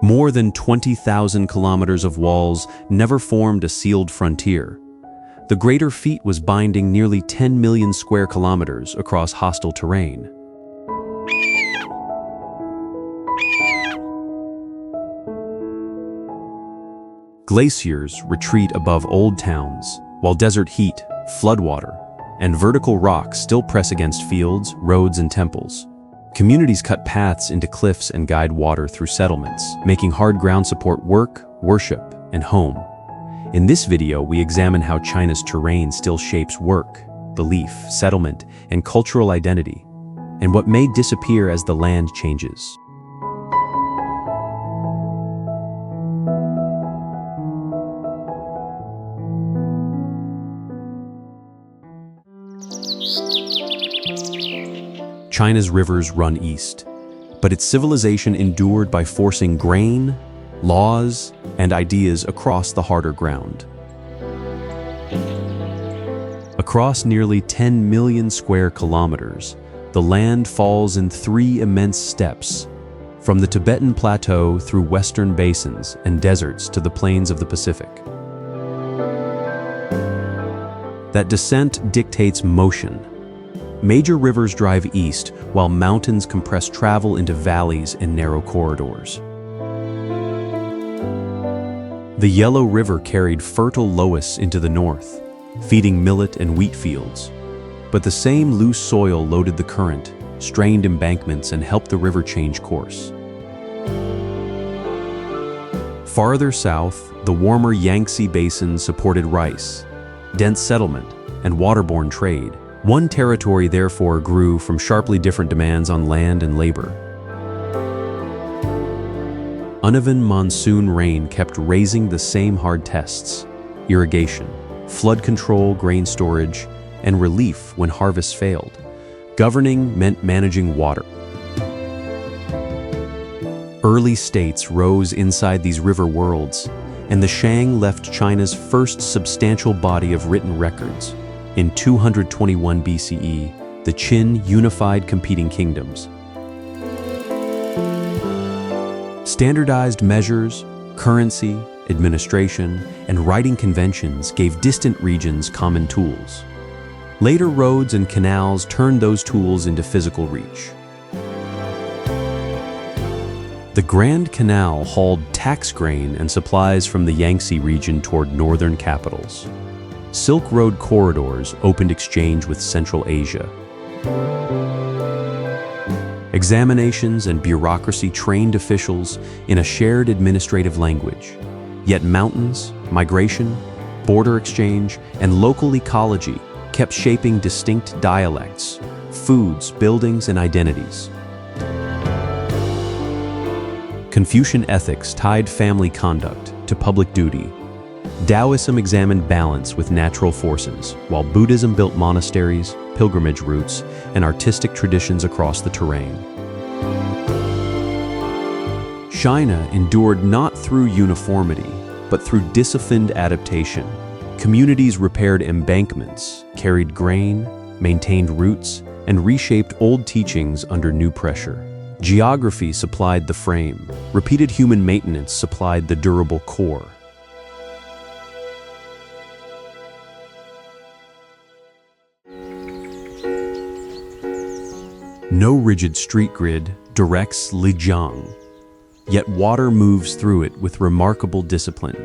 More than 20,000 kilometers of walls never formed a sealed frontier. The greater feat was binding nearly 10 million square kilometers across hostile terrain. Glaciers retreat above old towns, while desert heat, floodwater, and vertical rocks still press against fields, roads, and temples. Communities cut paths into cliffs and guide water through settlements, making hard ground support work, worship, and home. In this video, we examine how China's terrain still shapes work, belief, settlement, and cultural identity, and what may disappear as the land changes. China's rivers run east, but its civilization endured by forcing grain, laws, and ideas across the harder ground. Across nearly 10 million square kilometers, the land falls in three immense steps, from the Tibetan Plateau through western basins and deserts to the plains of the Pacific. That descent dictates motion. Major rivers drive east, while mountains compress travel into valleys and narrow corridors. The Yellow River carried fertile loess into the north, feeding millet and wheat fields. But the same loose soil loaded the current, strained embankments, and helped the river change course. Farther south, the warmer Yangtze Basin supported rice, dense settlement, and waterborne trade. One territory therefore grew from sharply different demands on land and labor. Uneven monsoon rain kept raising the same hard tests: irrigation, flood control, grain storage, and relief when harvests failed. Governing meant managing water. Early states rose inside these river worlds, and the Shang left China's first substantial body of written records. In 221 BCE, the Qin unified competing kingdoms. Standardized measures, currency, administration, and writing conventions gave distant regions common tools. Later roads and canals turned those tools into physical reach. The Grand Canal hauled tax grain and supplies from the Yangtze region toward northern capitals. Silk Road corridors opened exchange with Central Asia. Examinations and bureaucracy trained officials in a shared administrative language. Yet mountains, migration, border exchange, and local ecology kept shaping distinct dialects, foods, buildings, and identities. Confucian ethics tied family conduct to public duty. Taoism examined balance with natural forces, while Buddhism built monasteries, pilgrimage routes, and artistic traditions across the terrain. China endured not through uniformity, but through disciplined adaptation. Communities repaired embankments, carried grain, maintained routes, and reshaped old teachings under new pressure. Geography supplied the frame. Repeated human maintenance supplied the durable core. No rigid street grid directs Lijiang, yet water moves through it with remarkable discipline.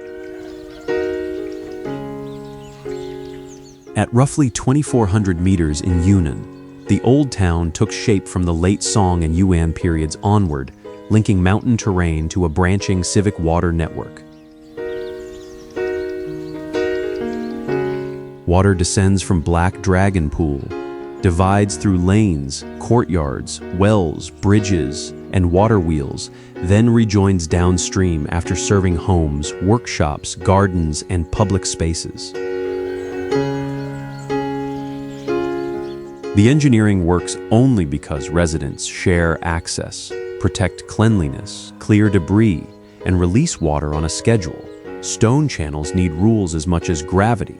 At roughly 2,400 meters in Yunnan, the old town took shape from the late Song and Yuan periods onward, linking mountain terrain to a branching civic water network. Water descends from Black Dragon Pool, divides through lanes, courtyards, wells, bridges, and water wheels, then rejoins downstream after serving homes, workshops, gardens, and public spaces. The engineering works only because residents share access, protect cleanliness, clear debris, and release water on a schedule. Stone channels need rules as much as gravity.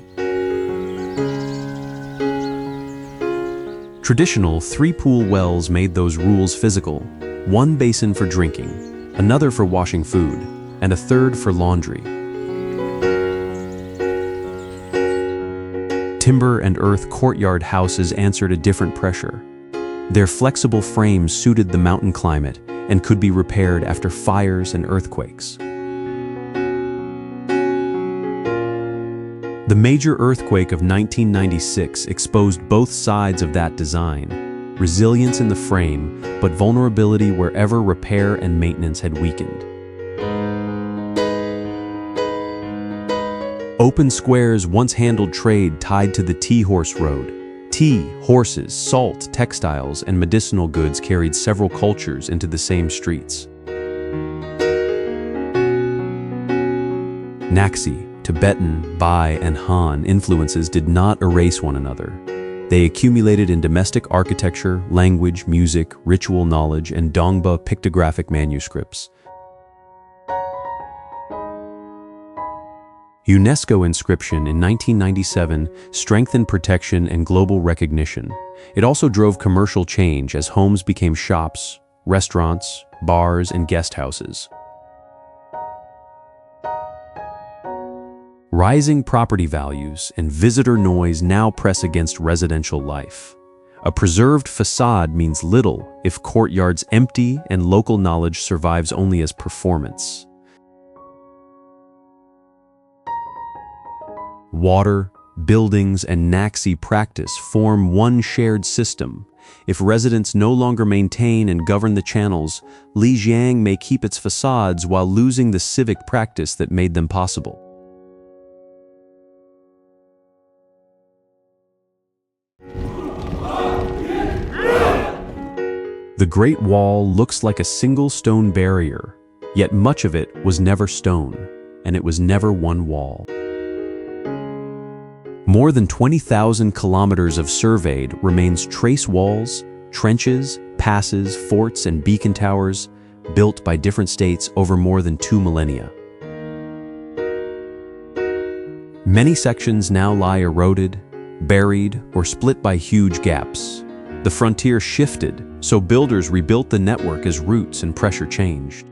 Traditional three-pool wells made those rules physical: one basin for drinking, another for washing food, and a third for laundry. Timber and earth courtyard houses answered a different pressure. Their flexible frames suited the mountain climate and could be repaired after fires and earthquakes. The major earthquake of 1996 exposed both sides of that design: resilience in the frame, but vulnerability wherever repair and maintenance had weakened. Open squares once handled trade tied to the tea-horse road. Tea, horses, salt, textiles, and medicinal goods carried several cultures into the same streets. Naxi, Tibetan, Bai, and Han influences did not erase one another. They accumulated in domestic architecture, language, music, ritual knowledge, and Dongba pictographic manuscripts. UNESCO inscription in 1997 strengthened protection and global recognition. It also drove commercial change as homes became shops, restaurants, bars, and guest houses. Rising property values and visitor noise now press against residential life. A preserved facade means little if courtyards empty and local knowledge survives only as performance. Water, buildings, and Naxi practice form one shared system. If residents no longer maintain and govern the channels, Lijiang may keep its facades while losing the civic practice that made them possible. The Great Wall looks like a single stone barrier, yet much of it was never stone, and it was never one wall. More than 20,000 kilometers of surveyed remains trace walls, trenches, passes, forts, and beacon towers built by different states over more than 2 millennia. Many sections now lie eroded, buried, or split by huge gaps. The frontier shifted, so builders rebuilt the network as routes and pressure changed.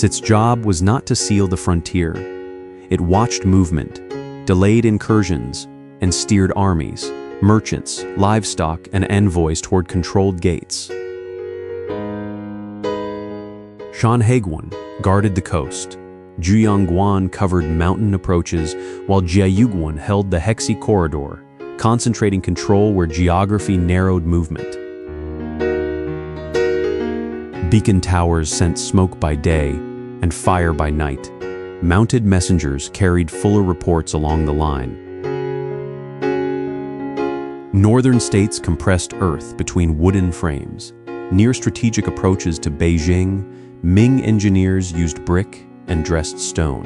Its job was not to seal the frontier. It watched movement, delayed incursions, and steered armies, merchants, livestock, and envoys toward controlled gates. Shanhaiguan guarded the coast. Juyongguan covered mountain approaches, while Jiayuguan held the Hexi corridor, concentrating control where geography narrowed movement. Beacon towers sent smoke by day and fire by night. Mounted messengers carried fuller reports along the line. Northern states compressed earth between wooden frames. Near strategic approaches to Beijing, Ming engineers used brick and dressed stone.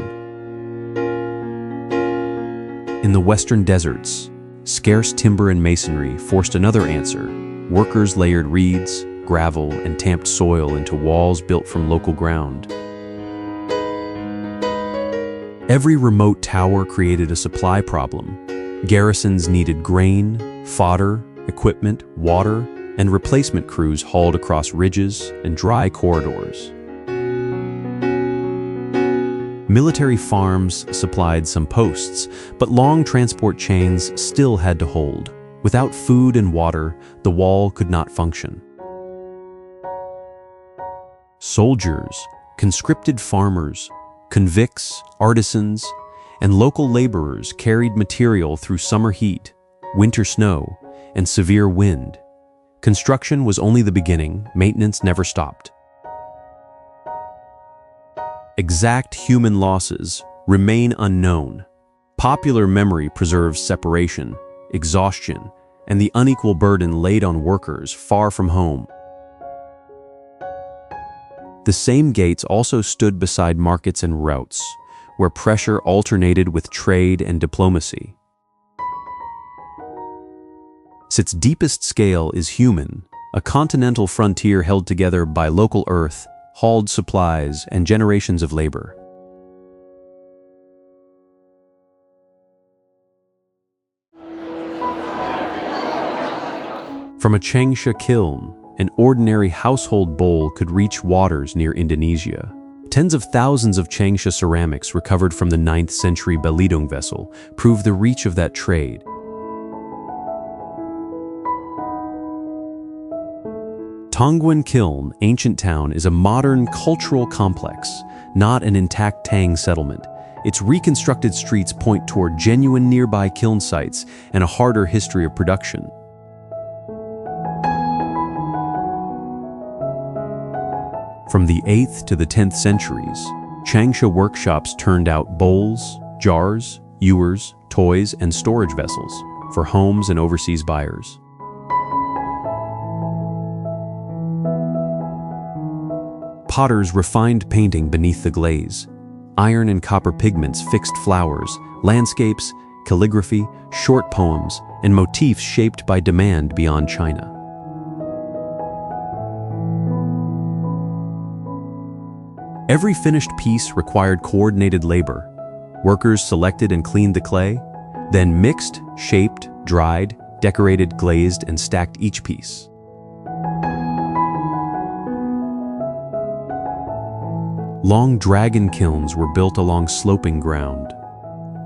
In the western deserts, scarce timber and masonry forced another answer. Workers layered reeds, gravel, and tamped soil into walls built from local ground. Every remote tower created a supply problem. Garrisons needed grain, fodder, equipment, water, and replacement crews hauled across ridges and dry corridors. Military farms supplied some posts, but long transport chains still had to hold. Without food and water, the wall could not function. Soldiers, conscripted farmers, convicts, artisans, and local laborers carried material through summer heat, winter snow, and severe wind. Construction was only the beginning, maintenance never stopped. Exact human losses remain unknown. Popular memory preserves separation, exhaustion, and the unequal burden laid on workers far from home. The same gates also stood beside markets and routes, where pressure alternated with trade and diplomacy. Its deepest scale is human, a continental frontier held together by local earth, hauled supplies, and generations of labor. From a Changsha kiln An ordinary household bowl could reach waters near Indonesia. Tens of thousands of Changsha ceramics recovered from the 9th century Belidung vessel prove the reach of that trade. Tongguan Kiln, ancient town, is a modern cultural complex, not an intact Tang settlement. Its reconstructed streets point toward genuine nearby kiln sites and a harder history of production. From the 8th to the 10th centuries, Changsha workshops turned out bowls, jars, ewers, toys, and storage vessels for homes and overseas buyers. Potters refined painting beneath the glaze. Iron and copper pigments fixed flowers, landscapes, calligraphy, short poems, and motifs shaped by demand beyond China. Every finished piece required coordinated labor. Workers selected and cleaned the clay, then mixed, shaped, dried, decorated, glazed, and stacked each piece. Long dragon kilns were built along sloping ground.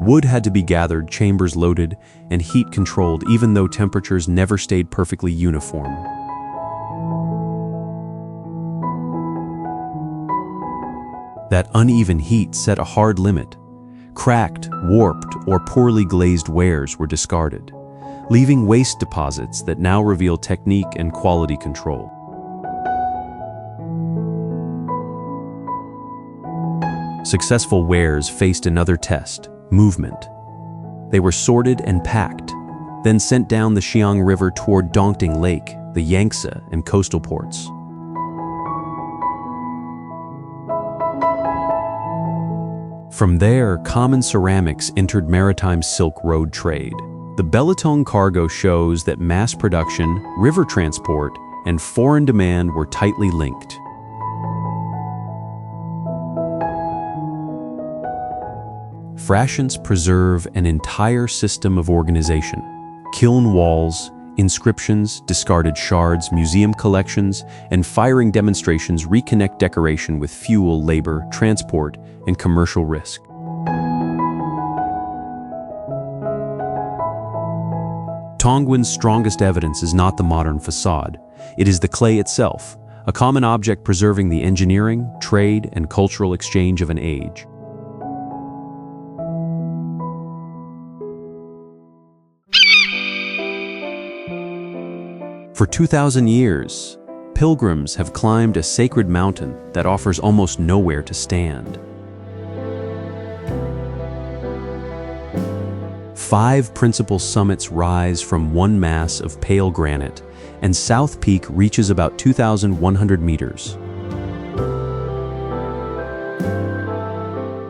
Wood had to be gathered, chambers loaded, and heat controlled even though temperatures never stayed perfectly uniform. That uneven heat set a hard limit. Cracked, warped, or poorly glazed wares were discarded, leaving waste deposits that now reveal technique and quality control. Successful wares faced another test: movement. They were sorted and packed, then sent down the Xiang River toward Dongting Lake, the Yangtze, and coastal ports. From there, common ceramics entered maritime Silk Road trade. The Belitung cargo shows that mass production, river transport, and foreign demand were tightly linked. Frashants preserve an entire system of organization. Kiln walls, inscriptions, discarded shards, museum collections, and firing demonstrations reconnect decoration with fuel, labor, transport, and commercial risk. Tongguan's strongest evidence is not the modern facade. It is the clay itself, a common object preserving the engineering, trade, and cultural exchange of an age. For 2,000 years, pilgrims have climbed a sacred mountain that offers almost nowhere to stand. 5 principal summits rise from one mass of pale granite, and South Peak reaches about 2,100 meters.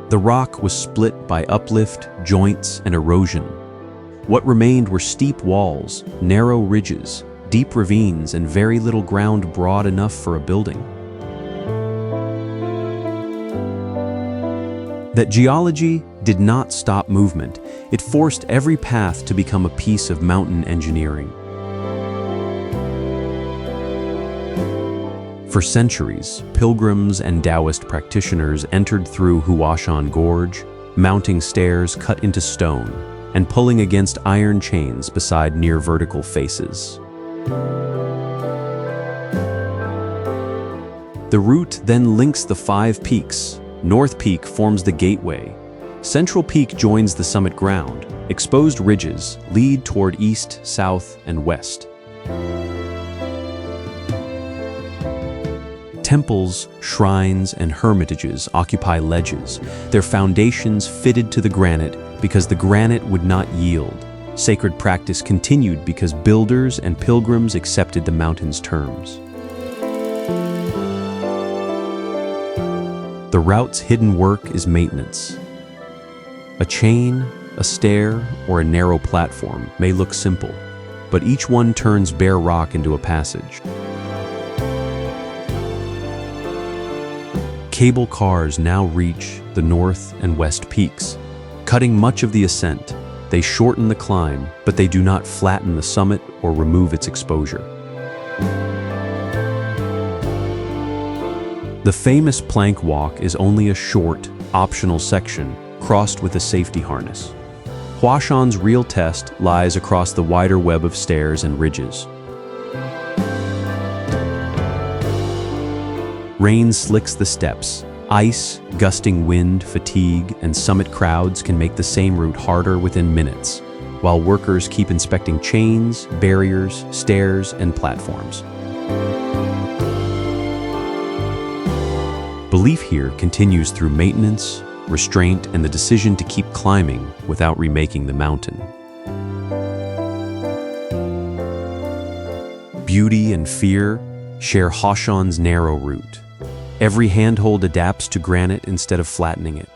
The rock was split by uplift, joints, and erosion. What remained were steep walls, narrow ridges, deep ravines, and very little ground broad enough for a building. That geology did not stop movement. It forced every path to become a piece of mountain engineering. For centuries, pilgrims and Taoist practitioners entered through Huashan Gorge, mounting stairs cut into stone, and pulling against iron chains beside near vertical faces. The route then links the 5 peaks. North Peak forms the gateway. Central Peak joins the summit ground. Exposed ridges lead toward east, south, and west. Temples, shrines, and hermitages occupy ledges, their foundations fitted to the granite because the granite would not yield. Sacred practice continued because builders and pilgrims accepted the mountain's terms. The route's hidden work is maintenance. A chain, a stair, or a narrow platform may look simple, but each one turns bare rock into a passage. Cable cars now reach the north and west peaks, cutting much of the ascent. They shorten the climb, but they do not flatten the summit or remove its exposure. The famous plank walk is only a short, optional section crossed with a safety harness. Huashan's real test lies across the wider web of stairs and ridges. Rain slicks the steps. Ice, gusting wind, fatigue, and summit crowds can make the same route harder within minutes, while workers keep inspecting chains, barriers, stairs, and platforms. Belief here continues through maintenance, restraint, and the decision to keep climbing without remaking the mountain. Beauty and fear share Huashan's narrow route. Every handhold adapts to granite instead of flattening it.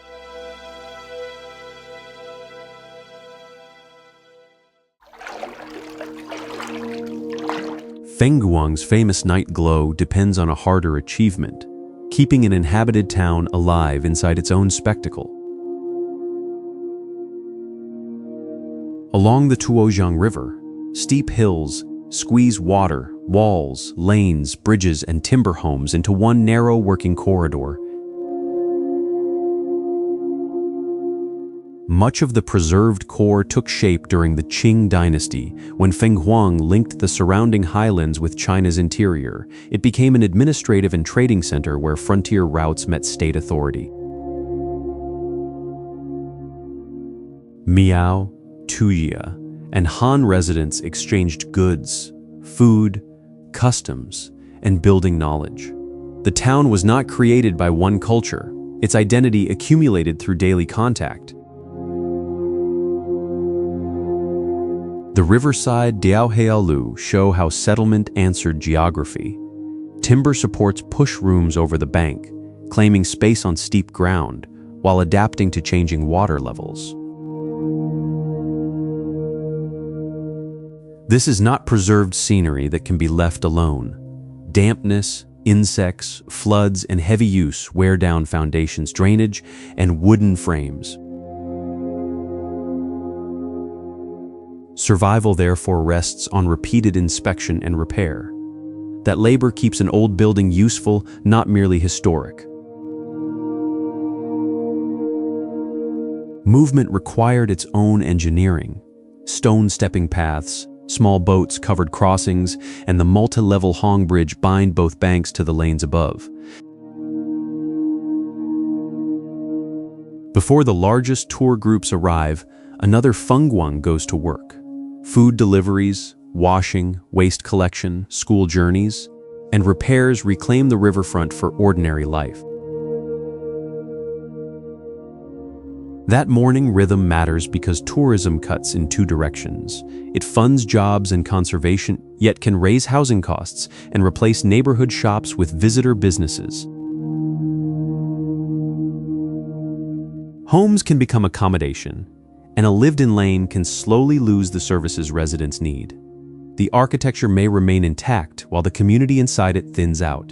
Fengguang's famous night glow depends on a harder achievement, keeping an inhabited town alive inside its own spectacle. Along the Tuojiang River, steep hills squeeze water, walls, lanes, bridges, and timber homes into one narrow working corridor. Much of the preserved core took shape during the Qing dynasty, when Fenghuang linked the surrounding highlands with China's interior. It became an administrative and trading center where frontier routes met state authority. Miao, Tujia, and Han residents exchanged goods, food, customs, and building knowledge. The town was not created by one culture. Its identity accumulated through daily contact. The riverside Diaohealu show how settlement answered geography. Timber supports push rooms over the bank, claiming space on steep ground, while adapting to changing water levels. This is not preserved scenery that can be left alone. Dampness, insects, floods, and heavy use wear down foundations, drainage, and wooden frames. Survival therefore rests on repeated inspection and repair. That labor keeps an old building useful, not merely historic. Movement required its own engineering. Stone stepping paths, small boats covered crossings, and the multi-level Hong Bridge bind both banks to the lanes above. Before the largest tour groups arrive, another Fengguang goes to work. Food deliveries, washing, waste collection, school journeys, and repairs reclaim the riverfront for ordinary life. That morning rhythm matters because tourism cuts in two directions. It funds jobs and conservation, yet can raise housing costs and replace neighborhood shops with visitor businesses. Homes can become accommodation, and a lived-in lane can slowly lose the services residents need. The architecture may remain intact while the community inside it thins out.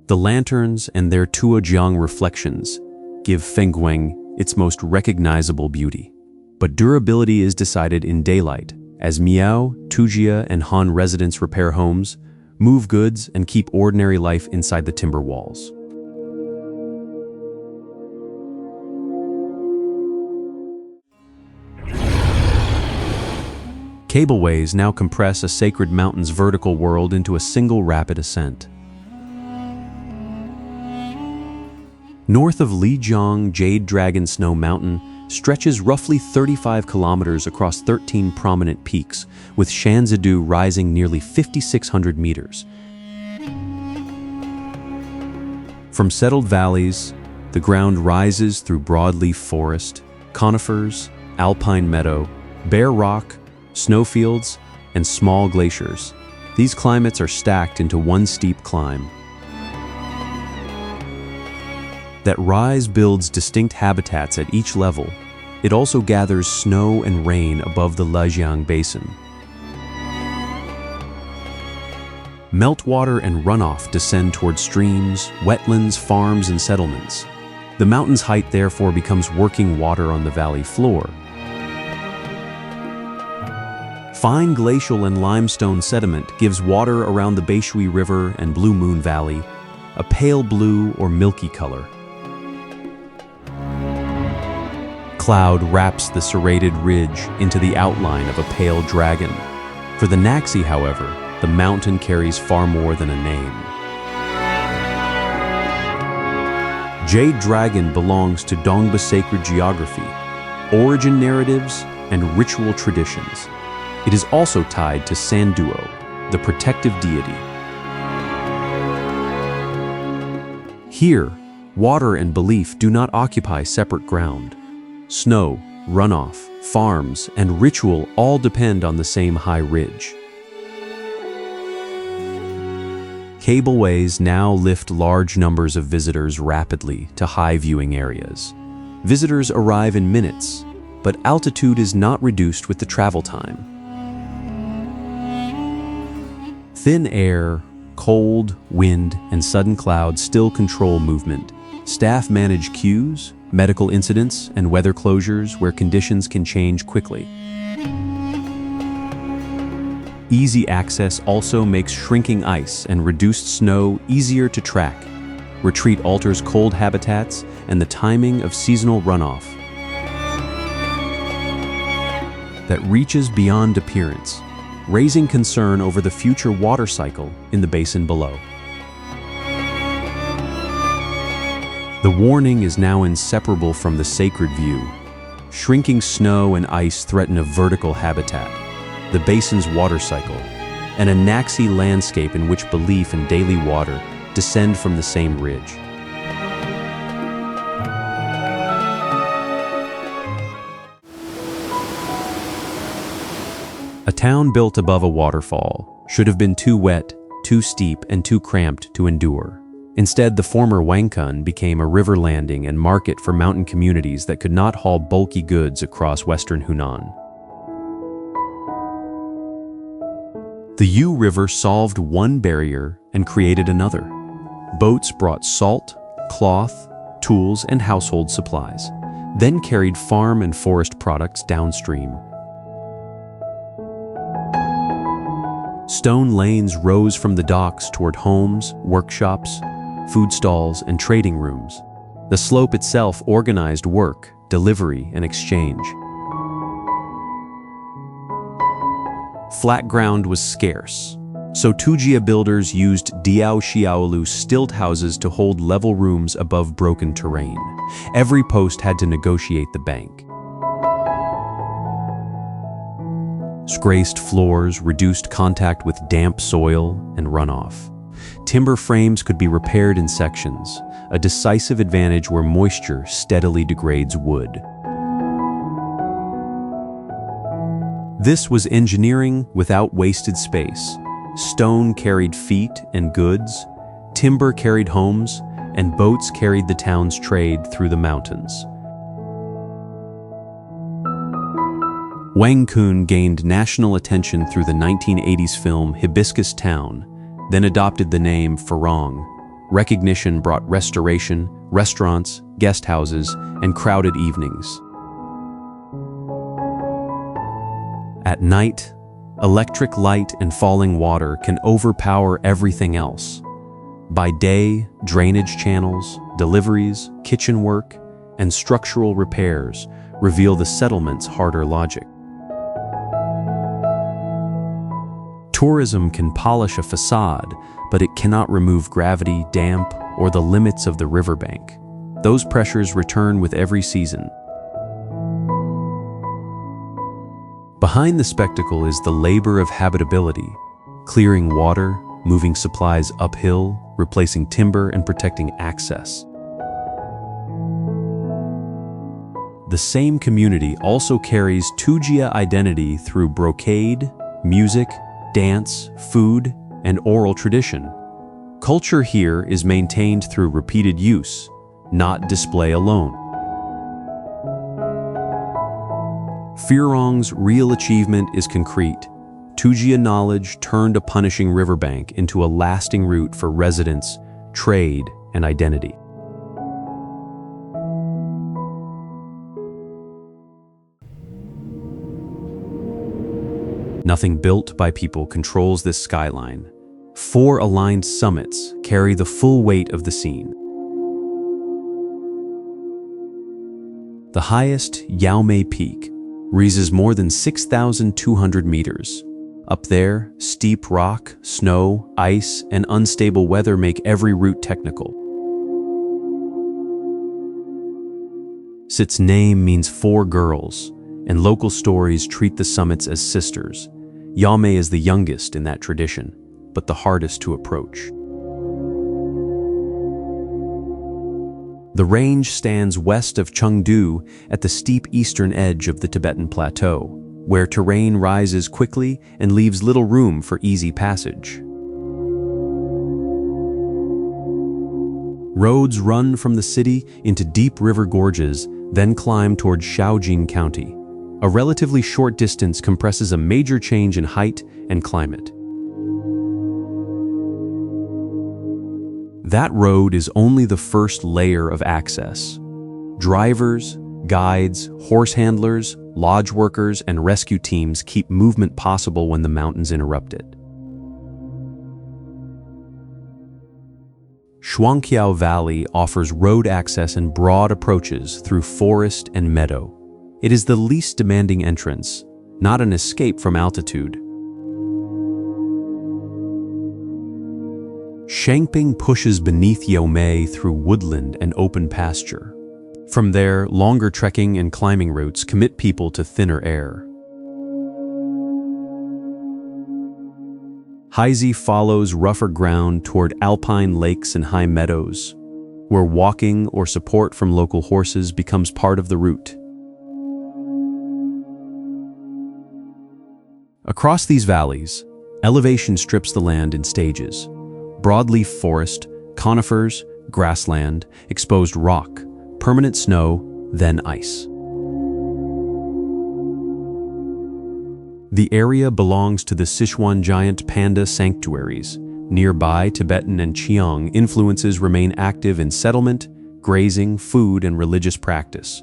The lanterns and their Tuojiang reflections give Fengguang its most recognizable beauty. But durability is decided in daylight, as Miao, Tujia, and Han residents repair homes, move goods, and keep ordinary life inside the timber walls. Cableways now compress a sacred mountain's vertical world into a single rapid ascent. North of Lijiang Jade Dragon Snow Mountain stretches roughly 35 kilometers across 13 prominent peaks, with Shanzidu rising nearly 5,600 meters. From settled valleys, the ground rises through broadleaf forest, conifers, alpine meadow, bare rock, snowfields, and small glaciers. These climates are stacked into one steep climb. That rise builds distinct habitats at each level. It also gathers snow and rain above the Lijiang Basin. Meltwater and runoff descend toward streams, wetlands, farms, and settlements. The mountain's height therefore becomes working water on the valley floor. Fine glacial and limestone sediment gives water around the Beishui River and Blue Moon Valley a pale blue or milky color. Cloud wraps the serrated ridge into the outline of a pale dragon. For the Naxi, however, the mountain carries far more than a name. Jade Dragon belongs to Dongba sacred geography, origin narratives, and ritual traditions. It is also tied to Sanduo, the protective deity. Here, water and belief do not occupy separate ground. Snow, runoff, farms, and ritual all depend on the same high ridge. Cableways now lift large numbers of visitors rapidly to high viewing areas. Visitors arrive in minutes, but altitude is not reduced with the travel time. Thin air, cold, wind, and sudden clouds still control movement. Staff manage queues, medical incidents, and weather closures where conditions can change quickly. Easy access also makes shrinking ice and reduced snow easier to track. Retreat alters cold habitats and the timing of seasonal runoff that reaches beyond appearance, raising concern over the future water cycle in the basin below. The warning is now inseparable from the sacred view. Shrinking snow and ice threaten a vertical habitat, the basin's water cycle, and a Naxi landscape in which belief and daily water descend from the same ridge. A town built above a waterfall should have been too wet, too steep, and too cramped to endure. Instead, the former Wangkun became a river landing and market for mountain communities that could not haul bulky goods across western Hunan. The Yu River solved one barrier and created another. Boats brought salt, cloth, tools, and household supplies, then carried farm and forest products downstream. Stone lanes rose from the docks toward homes, workshops, food stalls, and trading rooms. The slope itself organized work, delivery, and exchange. Flat ground was scarce, so Tujia builders used Diao Xiaolu stilt houses to hold level rooms above broken terrain. Every post had to negotiate the bank. Scraped floors reduced contact with damp soil and runoff. Timber frames could be repaired in sections, a decisive advantage where moisture steadily degrades wood. This was engineering without wasted space. Stone carried feet and goods, timber carried homes, and boats carried the town's trade through the mountains. Wangkun gained national attention through the 1980s film Hibiscus Town, then adopted the name Farong. Recognition brought restoration, restaurants, guest houses, and crowded evenings. At night, electric light and falling water can overpower everything else. By day, drainage channels, deliveries, kitchen work, and structural repairs reveal the settlement's harder logic. Tourism can polish a facade, but it cannot remove gravity, damp, or the limits of the riverbank. Those pressures return with every season. Behind the spectacle is the labor of habitability, clearing water, moving supplies uphill, replacing timber, and protecting access. The same community also carries Tujia identity through brocade, music, dance, food, and oral tradition. Culture here is maintained through repeated use, not display alone. Firong's real achievement is concrete. Tujia knowledge turned a punishing riverbank into a lasting route for residents, trade, and identity. Nothing built by people controls this skyline. 4 aligned summits carry the full weight of the scene. The highest, Yaomei Peak, rises more than 6,200 meters. Up there, steep rock, snow, ice, and unstable weather make every route technical. Its name means 4 girls, and local stories treat the summits as sisters. Yaomei is the youngest in that tradition, but the hardest to approach. The range stands west of Chengdu at the steep eastern edge of the Tibetan Plateau, where terrain rises quickly and leaves little room for easy passage. Roads run from the city into deep river gorges, then climb toward Shaojing County. A relatively short distance compresses a major change in height and climate. That road is only the first layer of access. Drivers, guides, horse handlers, lodge workers, and rescue teams keep movement possible when the mountains interrupt it. Shuangqiao Valley offers road access and broad approaches through forest and meadow. It is the least demanding entrance, not an escape from altitude. Shangping pushes beneath Yaomei through woodland and open pasture. From there, longer trekking and climbing routes commit people to thinner air. Haizi follows rougher ground toward alpine lakes and high meadows, where walking or support from local horses becomes part of the route. Across these valleys, elevation strips the land in stages. Broadleaf forest, conifers, grassland, exposed rock, permanent snow, then ice. The area belongs to the Sichuan giant panda sanctuaries. Nearby, Tibetan and Qiang influences remain active in settlement, grazing, food, and religious practice.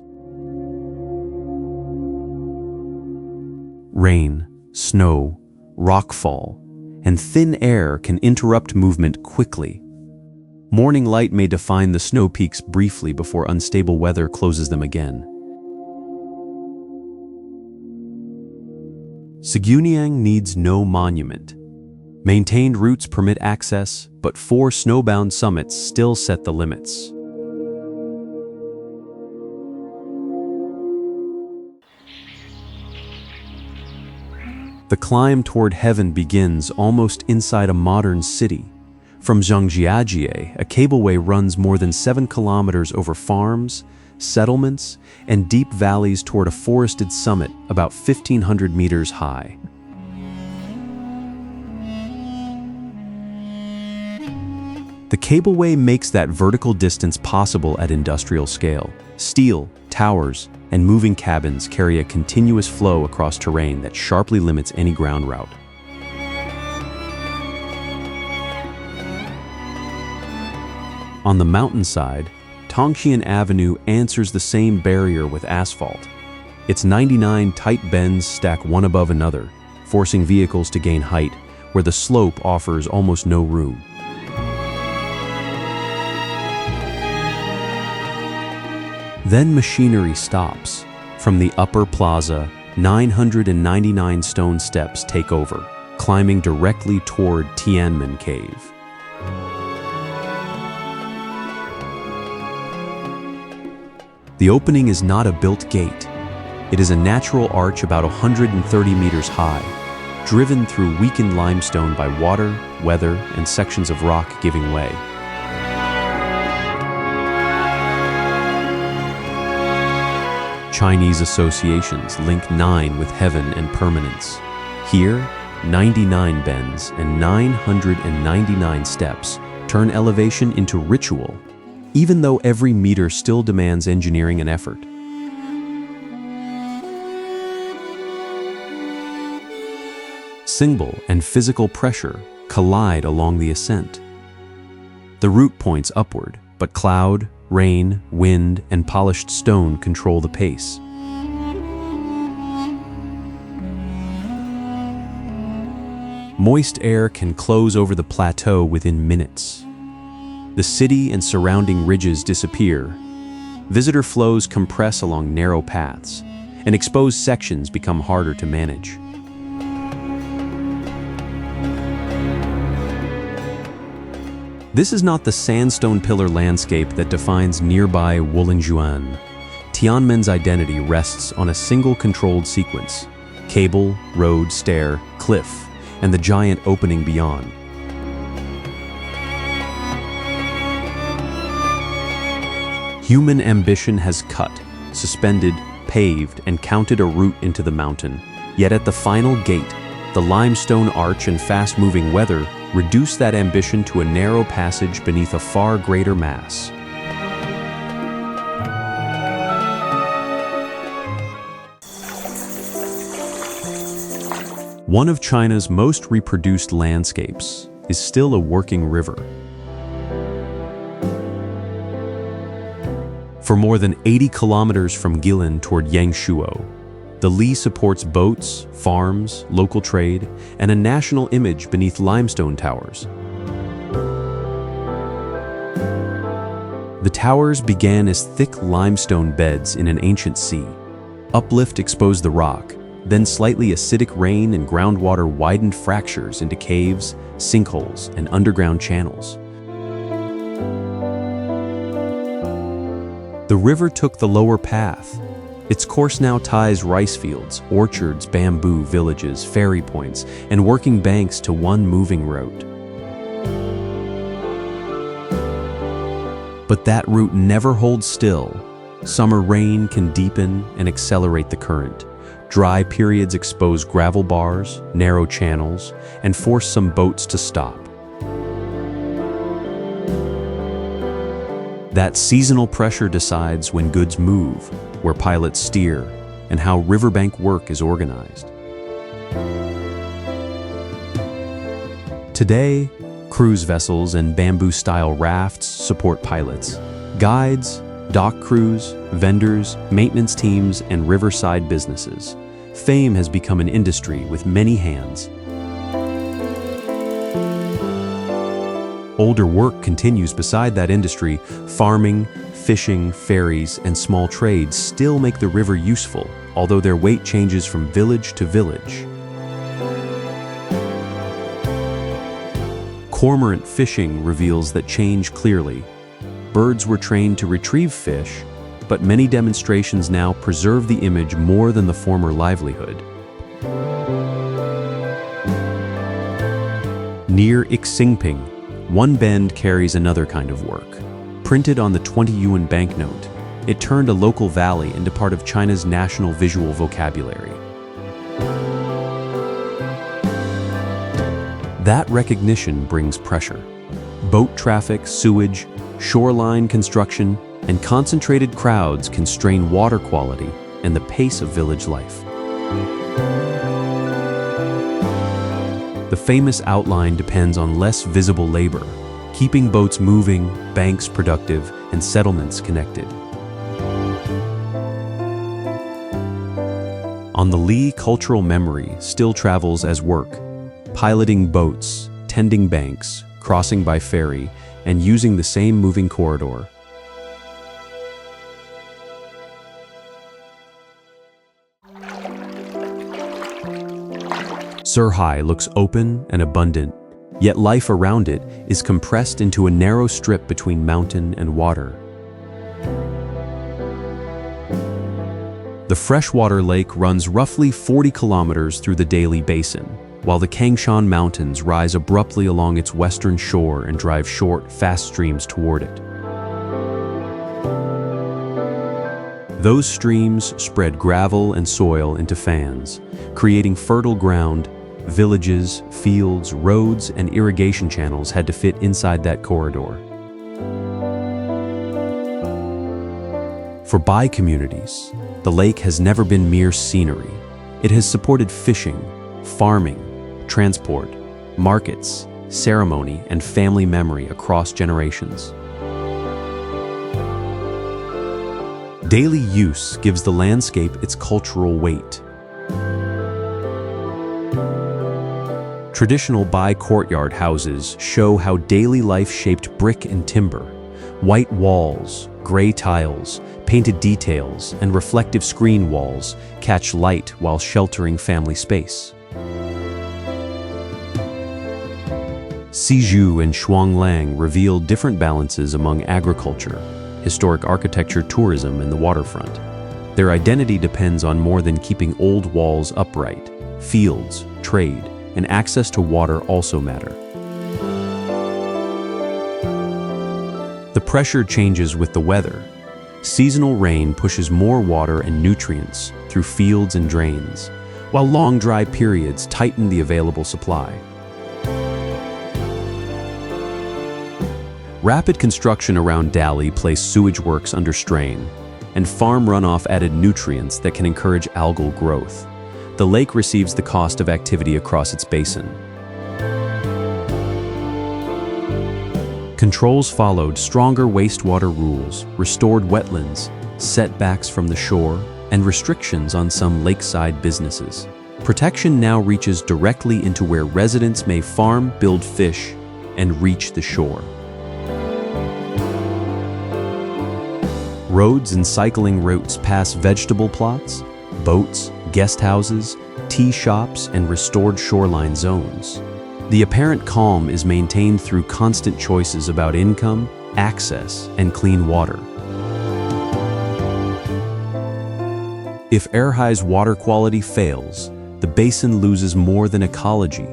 Rain, snow, rockfall, and thin air can interrupt movement quickly. Morning light may define the snow peaks briefly before unstable weather closes them again. Siguniang needs no monument. Maintained routes permit access, but 4 snowbound summits still set the limits. The climb toward heaven begins almost inside a modern city. From Zhangjiajie, a cableway runs more than 7 kilometers over farms, settlements, and deep valleys toward a forested summit about 1,500 meters high. The cableway makes that vertical distance possible at industrial scale. Steel, towers, and moving cabins carry a continuous flow across terrain that sharply limits any ground route. On the mountainside, Tongxian Avenue answers the same barrier with asphalt. Its 99 tight bends stack one above another, forcing vehicles to gain height, where the slope offers almost no room. Then machinery stops. From the upper plaza, 999 stone steps take over, climbing directly toward Tianmen Cave. The opening is not a built gate. It is a natural arch about 130 meters high, driven through weakened limestone by water, weather, and sections of rock giving way. Chinese associations link 9 with heaven and permanence. Here, 99 bends and 999 steps turn elevation into ritual, even though every meter still demands engineering and effort. Symbol and physical pressure collide along the ascent. The route points upward, but cloud, rain, wind, and polished stone control the pace. Moist air can close over the plateau within minutes. The city and surrounding ridges disappear. Visitor flows compress along narrow paths, and exposed sections become harder to manage. This is not the sandstone pillar landscape that defines nearby Huashan. Tianmen's identity rests on a single controlled sequence: cable, road, stair, cliff, and the giant opening beyond. Human ambition has cut, suspended, paved, and counted a route into the mountain. Yet at the final gate, the limestone arch and fast-moving weather reduce that ambition to a narrow passage beneath a far greater mass. One of China's most reproduced landscapes is still a working river. For more than 80 kilometers from Guilin toward Yangshuo, the Li supports boats, farms, local trade, and a national image beneath limestone towers. The towers began as thick limestone beds in an ancient sea. Uplift exposed the rock, then slightly acidic rain and groundwater widened fractures into caves, sinkholes, and underground channels. The river took the lower path. Its course now ties rice fields, orchards, bamboo villages, ferry points, and working banks to one moving route. But that route never holds still. Summer rain can deepen and accelerate the current. Dry periods expose gravel bars, narrow channels, and force some boats to stop. That seasonal pressure decides when goods move, where pilots steer, and how riverbank work is organized. Today, cruise vessels and bamboo-style rafts support pilots. Guides, dock crews, vendors, maintenance teams, and riverside businesses. Fame has become an industry with many hands. Older work continues beside that industry. Farming, fishing, ferries, and small trades still make the river useful, although their weight changes from village to village. Cormorant fishing reveals that change clearly. Birds were trained to retrieve fish, but many demonstrations now preserve the image more than the former livelihood. Near Xingping, one bend carries another kind of work. Printed on the 20 yuan banknote, it turned a local valley into part of China's national visual vocabulary. That recognition brings pressure. Boat traffic, sewage, shoreline construction, and concentrated crowds can strain water quality and the pace of village life. The famous outline depends on less visible labor, keeping boats moving, banks productive, and settlements connected. On the Li, cultural memory still travels as work, piloting boats, tending banks, crossing by ferry, and using the same moving corridor. Surhai looks open and abundant, yet life around it is compressed into a narrow strip between mountain and water. The freshwater lake runs roughly 40 kilometers through the Daily Basin, while the Kangshan Mountains rise abruptly along its western shore and drive short, fast streams toward it. Those streams spread gravel and soil into fans, creating fertile ground. Villages, fields, roads, and irrigation channels had to fit inside that corridor. For Bai communities, the lake has never been mere scenery. It has supported fishing, farming, transport, markets, ceremony, and family memory across generations. Daily use gives the landscape its cultural weight. Traditional by-courtyard houses show how daily life shaped brick and timber. White walls, gray tiles, painted details, and reflective screen walls catch light while sheltering family space. Sizhou and Shuanglang reveal different balances among agriculture, historic architecture, tourism, and the waterfront. Their identity depends on more than keeping old walls upright. Fields, trade, and access to water also matter. The pressure changes with the weather. Seasonal rain pushes more water and nutrients through fields and drains, while long dry periods tighten the available supply. Rapid construction around Dali placed sewage works under strain, and farm runoff added nutrients that can encourage algal growth. The lake receives the cost of activity across its basin. Controls followed stronger wastewater rules, restored wetlands, setbacks from the shore, and restrictions on some lakeside businesses. Protection now reaches directly into where residents may farm, build fish, and reach the shore. Roads and cycling routes pass vegetable plots, boats, guest houses, tea shops, and restored shoreline zones. The apparent calm is maintained through constant choices about income, access, and clean water. If Erhai's water quality fails, the basin loses more than ecology.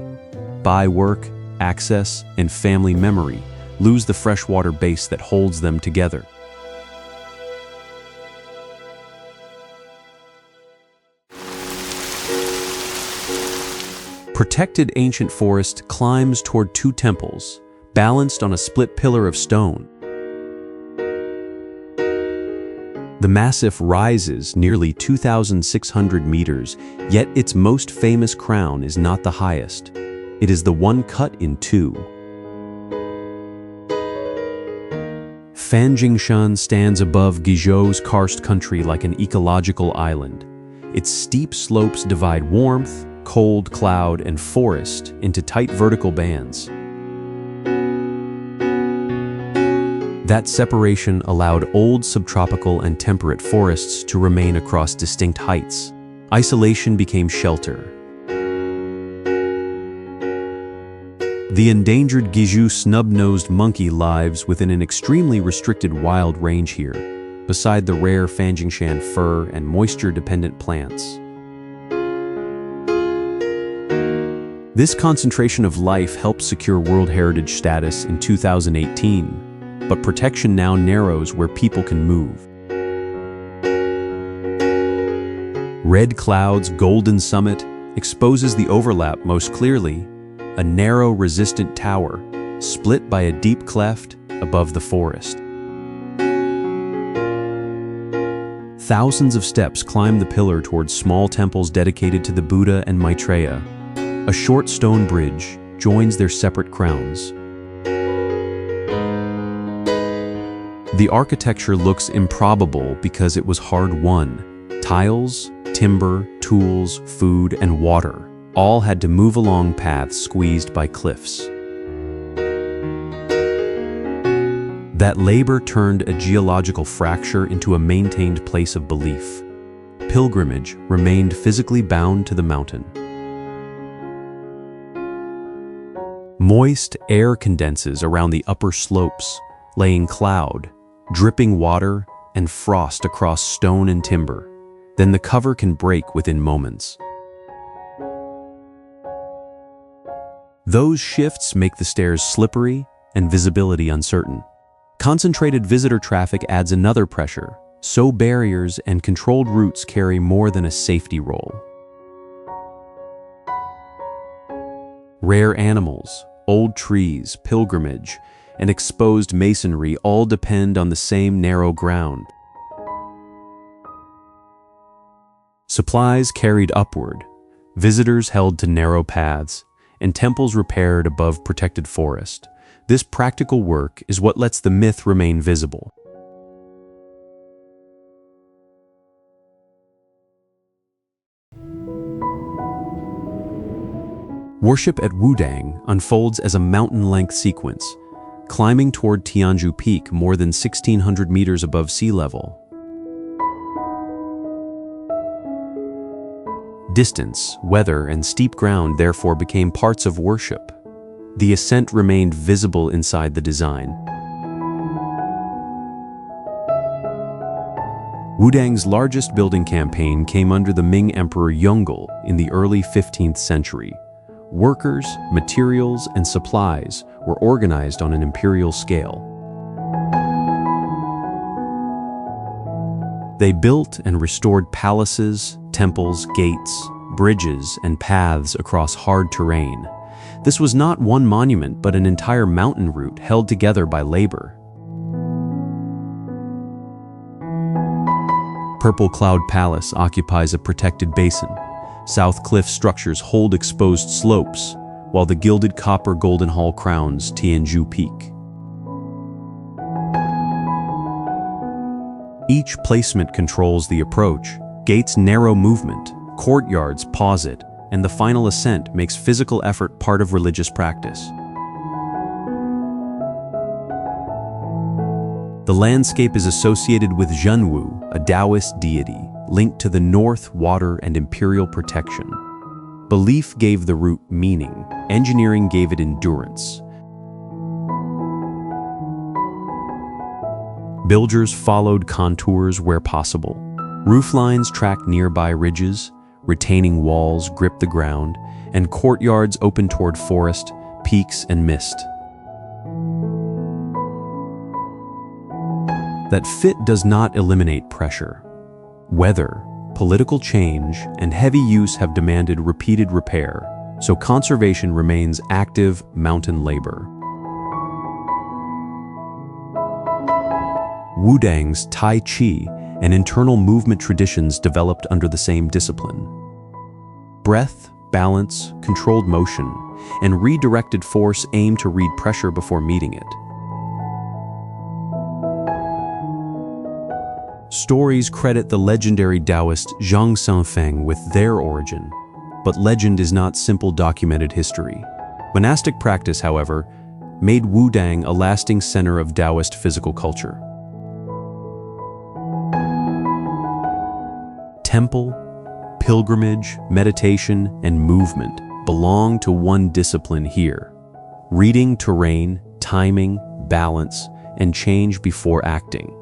By work, access, and family memory lose the freshwater base that holds them together. Protected ancient forest climbs toward two temples, balanced on a split pillar of stone. The massif rises nearly 2,600 meters, yet its most famous crown is not the highest. It is the one cut in two. Fanjingshan stands above Guizhou's karst country like an ecological island. Its steep slopes divide warmth, cold, cloud, and forest into tight vertical bands. That separation allowed old subtropical and temperate forests to remain across distinct heights. Isolation became shelter. The endangered Guizhou snub-nosed monkey lives within an extremely restricted wild range here, beside the rare Fanjingshan fir and moisture-dependent plants. This concentration of life helped secure World Heritage status in 2018, but protection now narrows where people can move. Red Cloud's golden summit exposes the overlap most clearly, a narrow, resistant tower, split by a deep cleft above the forest. Thousands of steps climb the pillar towards small temples dedicated to the Buddha and Maitreya. A short stone bridge joins their separate crowns. The architecture looks improbable because it was hard-won. Tiles, timber, tools, food, and water all had to move along paths squeezed by cliffs. That labor turned a geological fracture into a maintained place of belief. Pilgrimage remained physically bound to the mountain. Moist air condenses around the upper slopes, laying cloud, dripping water, and frost across stone and timber. Then the cover can break within moments. Those shifts make the stairs slippery and visibility uncertain. Concentrated visitor traffic adds another pressure, so barriers and controlled routes carry more than a safety role. Rare animals, old trees, pilgrimage, and exposed masonry all depend on the same narrow ground. Supplies carried upward, visitors held to narrow paths, and temples repaired above protected forest. This practical work is what lets the myth remain visible. Worship at Wudang unfolds as a mountain-length sequence, climbing toward Tianju Peak more than 1,600 meters above sea level. Distance, weather, and steep ground therefore became parts of worship. The ascent remained visible inside the design. Wudang's largest building campaign came under the Ming Emperor Yongle in the early 15th century. Workers, materials, and supplies were organized on an imperial scale. They built and restored palaces, temples, gates, bridges, and paths across hard terrain. This was not one monument but an entire mountain route held together by labor. Purple Cloud Palace occupies a protected basin. South Cliff structures hold exposed slopes, while the gilded copper Golden Hall crowns Tianju Peak. Each placement controls the approach, gates narrow movement, courtyards pause it, and the final ascent makes physical effort part of religious practice. The landscape is associated with Zhenwu, a Taoist deity, linked to the north, water, and imperial protection. Belief gave the route meaning, engineering gave it endurance. Builders followed contours where possible. Rooflines tracked nearby ridges, retaining walls gripped the ground, and courtyards opened toward forest, peaks, and mist. That fit does not eliminate pressure. Weather, political change, and heavy use have demanded repeated repair, so conservation remains active mountain labor. Wudang's Tai Chi and internal movement traditions developed under the same discipline. Breath, balance, controlled motion, and redirected force aim to read pressure before meeting it. Stories credit the legendary Taoist Zhang Sanfeng with their origin, but legend is not simple documented history. Monastic practice, however, made Wudang a lasting center of Taoist physical culture. Temple, pilgrimage, meditation, and movement belong to one discipline here: reading terrain, timing, balance, and change before acting.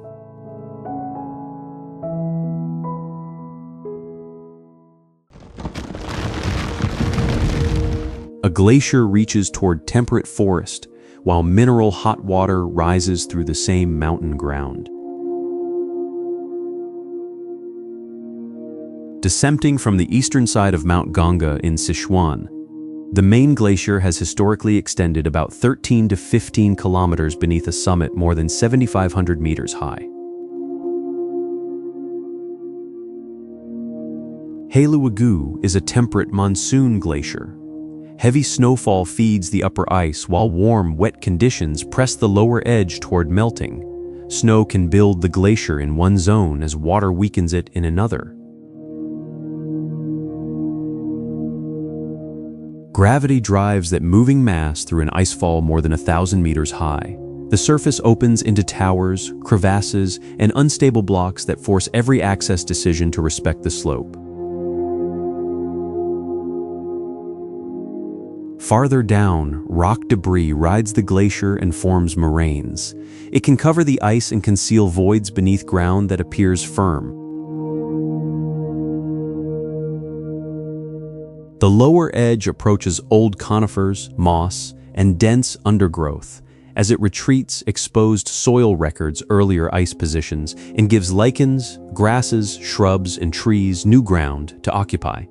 A glacier reaches toward temperate forest, while mineral hot water rises through the same mountain ground. Descending from the eastern side of Mount Ganga in Sichuan, the main glacier has historically extended about 13 to 15 kilometers beneath a summit more than 7,500 meters high. Heiluogu is a temperate monsoon glacier. Heavy snowfall feeds the upper ice while warm, wet conditions press the lower edge toward melting. Snow can build the glacier in one zone as water weakens it in another. Gravity drives that moving mass through an icefall more than 1,000 meters high. The surface opens into towers, crevasses, and unstable blocks that force every access decision to respect the slope. Farther down, rock debris rides the glacier and forms moraines. It can cover the ice and conceal voids beneath ground that appears firm. The lower edge approaches old conifers, moss, and dense undergrowth. As it retreats, exposed soil records earlier ice positions and gives lichens, grasses, shrubs, and trees new ground to occupy.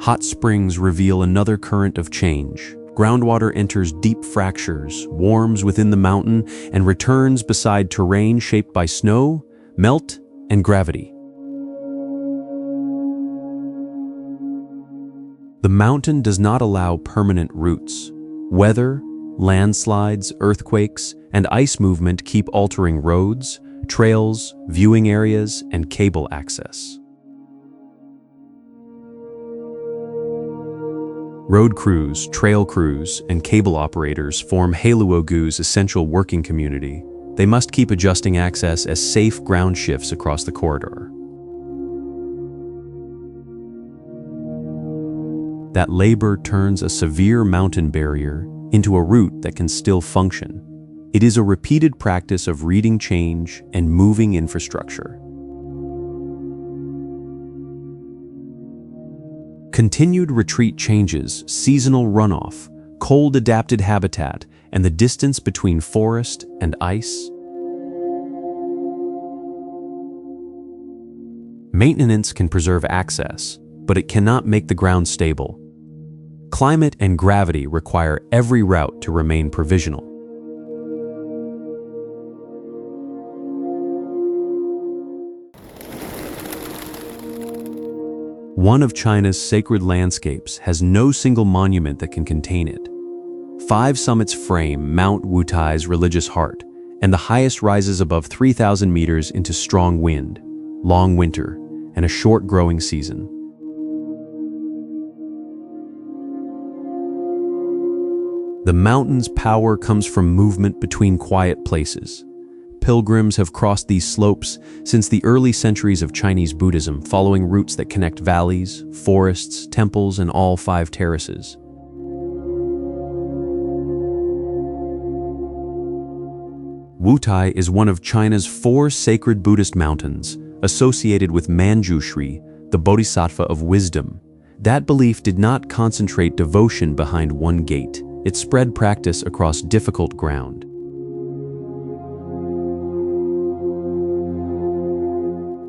Hot springs reveal another current of change. Groundwater enters deep fractures, warms within the mountain, and returns beside terrain shaped by snow, melt, and gravity. The mountain does not allow permanent routes. Weather, landslides, earthquakes, and ice movement keep altering roads, trails, viewing areas, and cable access. Road crews, trail crews, and cable operators form Halluogu's essential working community. They must keep adjusting access as safe ground shifts across the corridor. That labor turns a severe mountain barrier into a route that can still function. It is a repeated practice of reading change and moving infrastructure. Continued retreat changes seasonal runoff, cold-adapted habitat, and the distance between forest and ice. Maintenance can preserve access, but it cannot make the ground stable. Climate and gravity require every route to remain provisional. One of China's sacred landscapes has no single monument that can contain it. 5 summits frame Mount Wutai's religious heart, and the highest rises above 3,000 meters into strong wind, long winter, and a short growing season. The mountain's power comes from movement between quiet places. Pilgrims have crossed these slopes since the early centuries of Chinese Buddhism, following routes that connect valleys, forests, temples, and all 5 terraces. Wutai is one of China's 4 sacred Buddhist mountains, associated with Manjushri, the Bodhisattva of wisdom. That belief did not concentrate devotion behind one gate. It spread practice across difficult ground.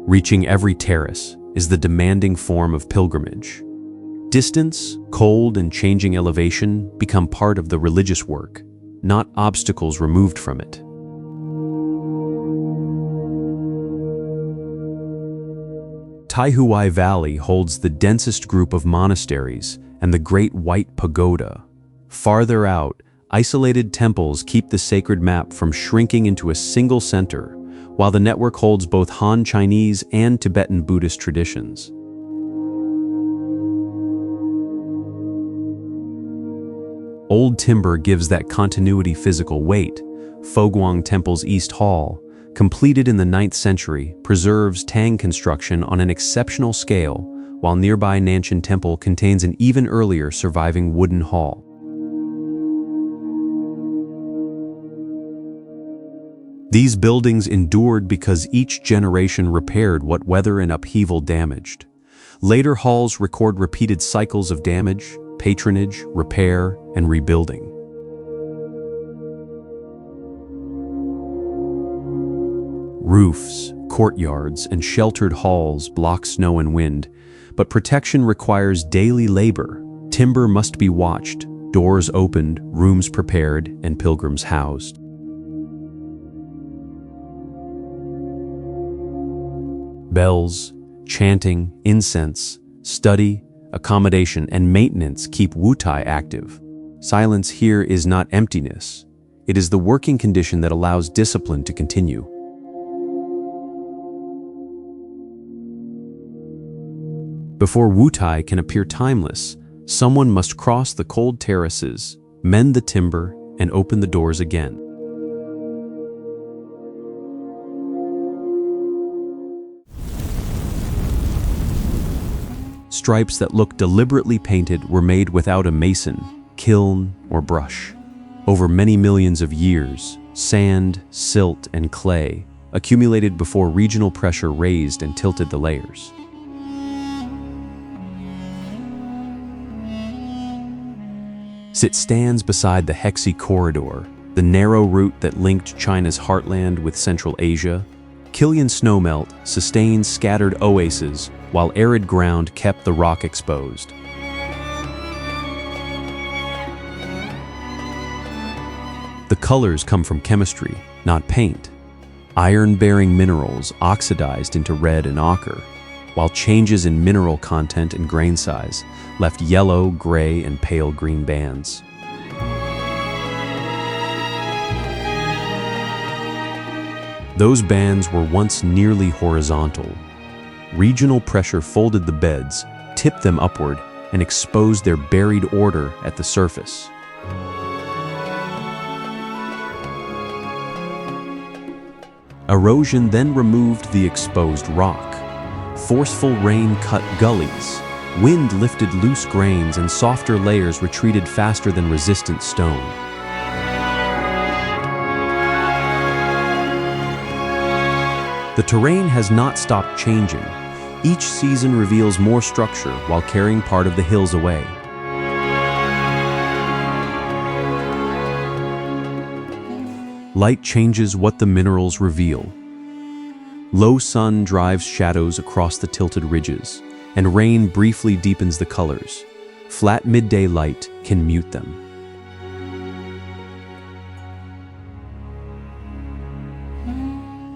Reaching every terrace is the demanding form of pilgrimage. Distance, cold, and changing elevation become part of the religious work, not obstacles removed from it. Taihuai Valley holds the densest group of monasteries and the Great White Pagoda. Farther out, isolated temples keep the sacred map from shrinking into a single center, while the network holds both Han Chinese and Tibetan Buddhist traditions. Old timber gives that continuity physical weight. Foguang Temple's East Hall, completed in the 9th century, preserves Tang construction on an exceptional scale, while nearby Nanshan Temple contains an even earlier surviving wooden hall. These buildings endured because each generation repaired what weather and upheaval damaged. Later halls record repeated cycles of damage, patronage, repair, and rebuilding. Roofs, courtyards, and sheltered halls block snow and wind, but protection requires daily labor. Timber must be watched, doors opened, rooms prepared, and pilgrims housed. Bells, chanting, incense, study, accommodation, and maintenance keep Wutai active. Silence here is not emptiness. It is the working condition that allows discipline to continue. Before Wutai can appear timeless, someone must cross the cold terraces, mend the timber, and open the doors again. Stripes that look deliberately painted were made without a mason, kiln, or brush. Over many millions of years, sand, silt, and clay accumulated before regional pressure raised and tilted the layers. It stands beside the Hexi Corridor, the narrow route that linked China's heartland with Central Asia. Killian snowmelt sustained scattered oases while arid ground kept the rock exposed. The colors come from chemistry, not paint. Iron-bearing minerals oxidized into red and ochre, while changes in mineral content and grain size left yellow, gray, and pale green bands. Those bands were once nearly horizontal. Regional pressure folded the beds, tipped them upward, and exposed their buried order at the surface. Erosion then removed the exposed rock. Forceful rain cut gullies. Wind lifted loose grains, and softer layers retreated faster than resistant stone. The terrain has not stopped changing. Each season reveals more structure while carrying part of the hills away. Light changes what the minerals reveal. Low sun drives shadows across the tilted ridges, and rain briefly deepens the colors. Flat midday light can mute them.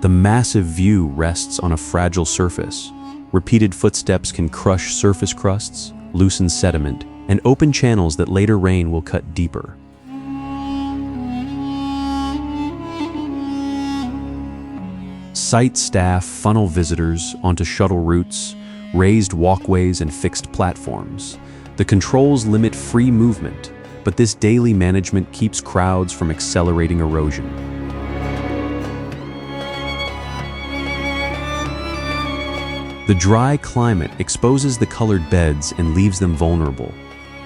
The massive view rests on a fragile surface. Repeated footsteps can crush surface crusts, loosen sediment, and open channels that later rain will cut deeper. Site staff funnel visitors onto shuttle routes, raised walkways, and fixed platforms. The controls limit free movement, but this daily management keeps crowds from accelerating erosion. The dry climate exposes the colored beds and leaves them vulnerable.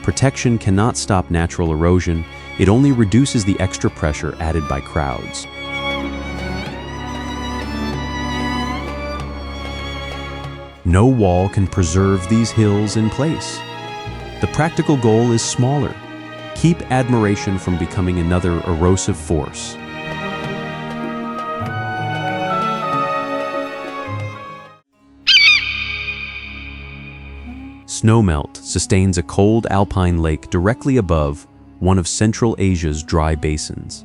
Protection cannot stop natural erosion, it only reduces the extra pressure added by crowds. No wall can preserve these hills in place. The practical goal is smaller. Keep admiration from becoming another erosive force. Snowmelt sustains a cold alpine lake directly above one of Central Asia's dry basins.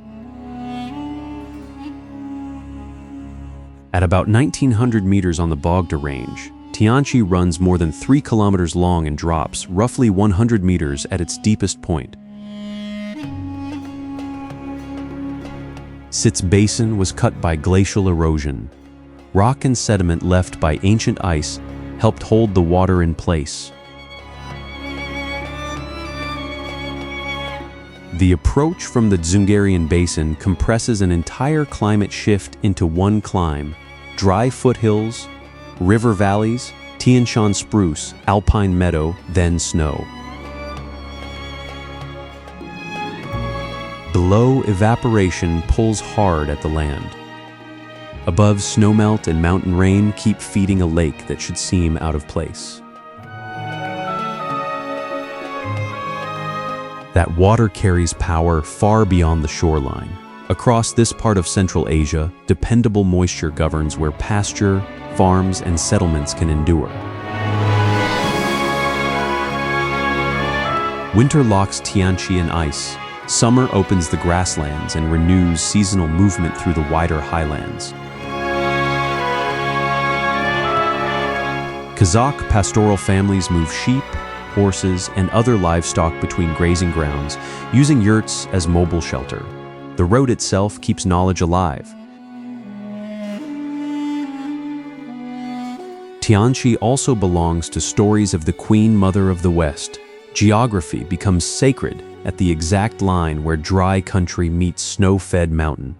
At about 1,900 meters on the Bogda Range, Tianchi runs more than 3 kilometers long and drops roughly 100 meters at its deepest point. Sit's basin was cut by glacial erosion. Rock and sediment left by ancient ice helped hold the water in place. The approach from the Dzungarian Basin compresses an entire climate shift into one climb: dry foothills, river valleys, Tian Shan spruce, alpine meadow, then snow. Below, evaporation pulls hard at the land. Above, snowmelt and mountain rain keep feeding a lake that should seem out of place. That water carries power far beyond the shoreline. Across this part of Central Asia, dependable moisture governs where pasture, farms, and settlements can endure. Winter locks Tianchi in ice. Summer opens the grasslands and renews seasonal movement through the wider highlands. Kazakh pastoral families move sheep, horses, and other livestock between grazing grounds, using yurts as mobile shelter. The road itself keeps knowledge alive. Tianchi also belongs to stories of the Queen Mother of the West. Geography becomes sacred at the exact line where dry country meets snow-fed mountain.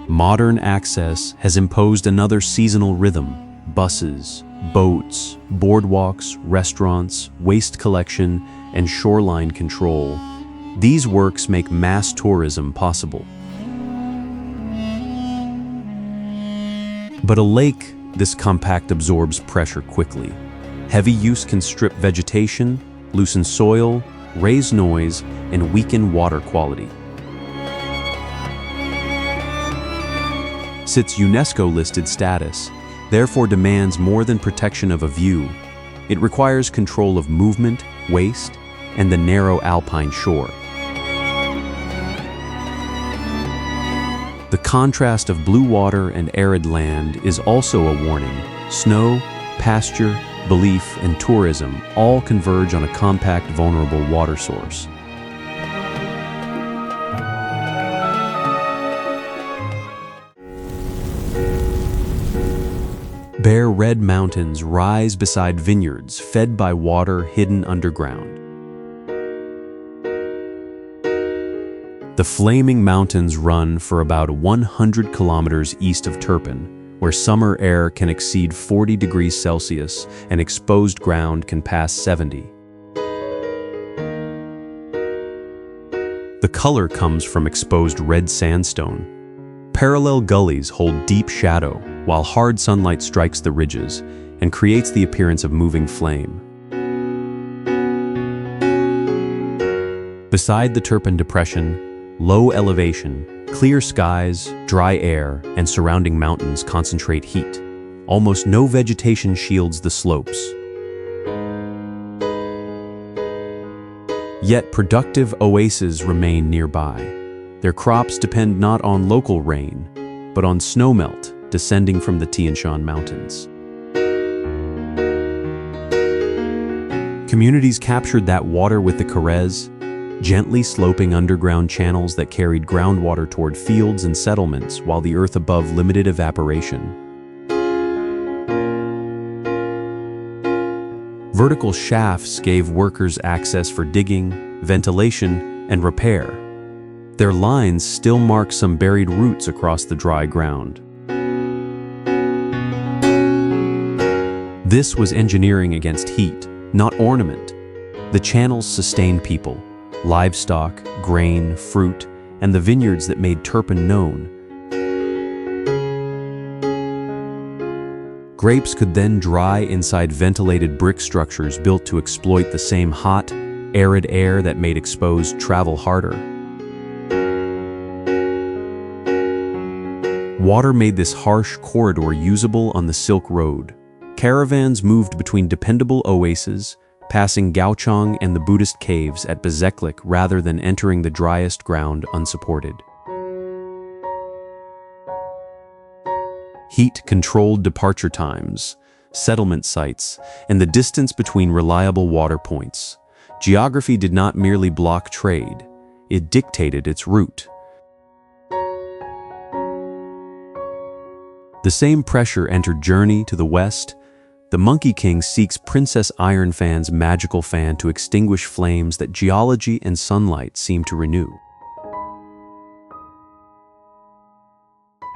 Modern access has imposed another seasonal rhythm: buses, boats, boardwalks, restaurants, waste collection, and shoreline control. These works make mass tourism possible. But a lake this compact absorbs pressure quickly. Heavy use can strip vegetation, loosen soil, raise noise, and weaken water quality. Sit's UNESCO-listed status therefore demands more than protection of a view. It requires control of movement, waste, and the narrow alpine shore. The contrast of blue water and arid land is also a warning. Snow, pasture, belief, and tourism all converge on a compact, vulnerable water source. bare red mountains rise beside vineyards fed by water hidden underground. The flaming mountains run for about 100 kilometers east of Turpin, where summer air can exceed 40 degrees Celsius and exposed ground can pass 70. The color comes from exposed red sandstone. Parallel gullies hold deep shadow, while hard sunlight strikes the ridges and creates the appearance of moving flame. Beside the Turpin Depression, low elevation, clear skies, dry air, and surrounding mountains concentrate heat. Almost no vegetation shields the slopes. Yet productive oases remain nearby. Their crops depend not on local rain, but on snowmelt descending from the Tian Shan Mountains. Communities captured that water with the karez, gently sloping underground channels that carried groundwater toward fields and settlements while the earth above limited evaporation. Vertical shafts gave workers access for digging, ventilation, and repair. Their lines still mark some buried roots across the dry ground. This was engineering against heat, not ornament. The channels sustained people, livestock, grain, fruit, and the vineyards that made Turpin known. Grapes could then dry inside ventilated brick structures built to exploit the same hot, arid air that made exposed travel harder. Water made this harsh corridor usable on the Silk Road. Caravans moved between dependable oases, passing Gaochang and the Buddhist caves at Bezeklik rather than entering the driest ground unsupported. Heat controlled departure times, settlement sites, and the distance between reliable water points. Geography did not merely block trade, it dictated its route. The same pressure entered Journey to the west. The Monkey King seeks Princess Ironfan's magical fan to extinguish flames that geology and sunlight seem to renew.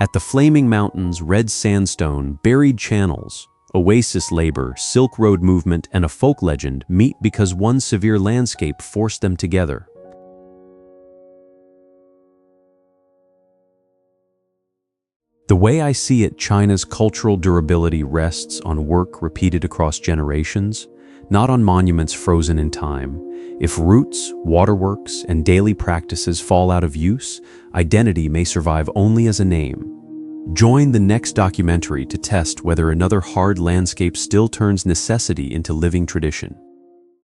At the flaming mountains, red sandstone, buried channels, oasis labor, Silk Road movement, and a folk legend meet because one severe landscape forced them together. The way I see it, China's cultural durability rests on work repeated across generations, not on monuments frozen in time. If roots, waterworks, and daily practices fall out of use, identity may survive only as a name. Join the next documentary to test whether another hard landscape still turns necessity into living tradition.